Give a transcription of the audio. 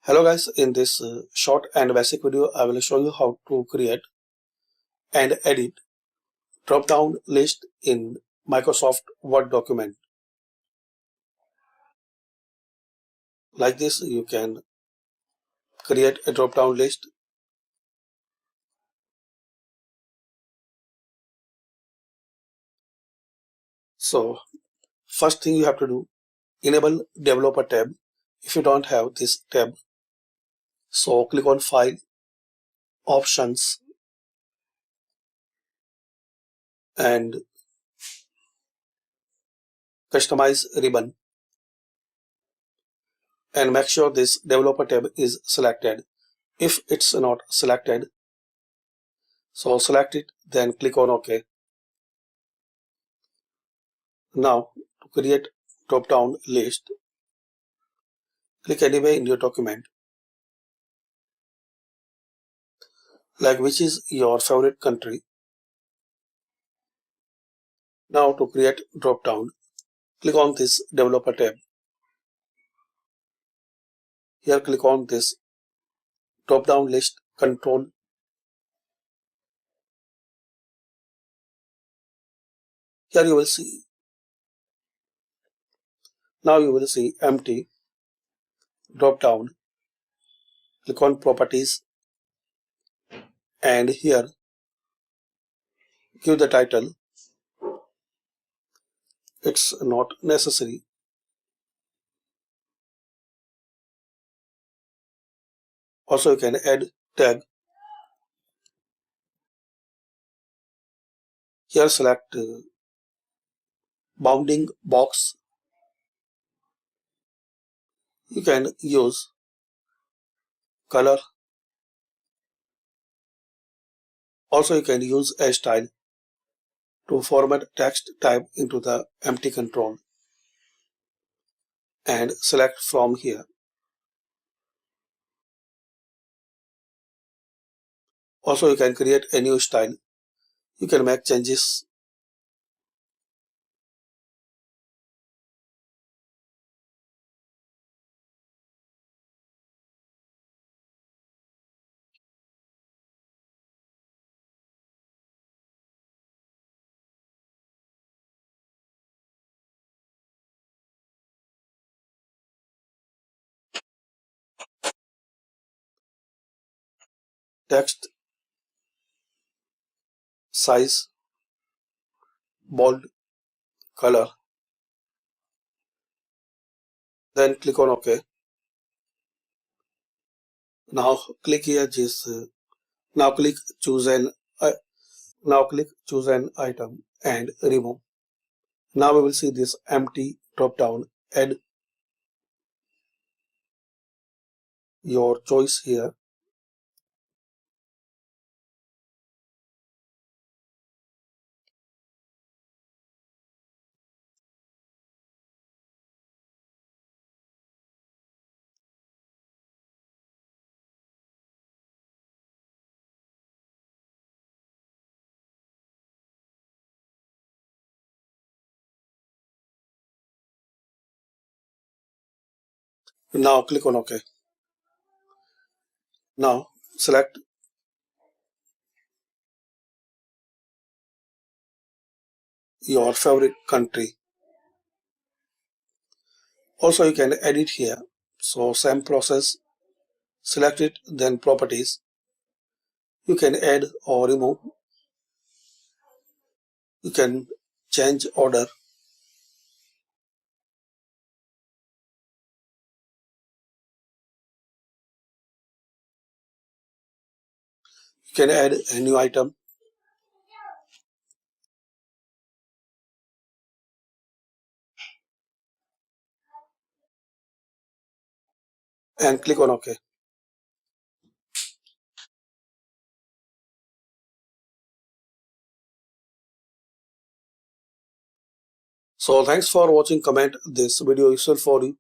Hello guys, in this short and basic video I will show you how to create and edit drop-down list in Microsoft Word document. Like this you can create a drop-down list. So first thing you have to do, enable developer tab if you don't have this tab. So click on File, Options and Customize ribbon and make sure this developer tab is selected. If it's not selected, so select it, then click on OK. Now to create drop-down list, click anywhere in your document, like which is your favorite country. Now to create drop-down, click on this developer tab. Here click on this drop-down list control. Here you will see, now you will see empty drop-down. Click on properties and here give the title. It's not necessary. Also you can add tag. Here select bounding box. You can use color. Also you can use a style to format text type into the empty control and select from here. Also you can create a new style. You can make changes. Text size, bold, color. Then click on OK. Now click here now click choose an item and remove. Now we will see this empty drop down. Add your choice here. Now click on OK. Now select your favorite country. Also you can edit here. So same process. Select it, then properties. You can add or remove. You can change order. You can add a new item and click on OK. So thanks for watching. Comment this video useful for you.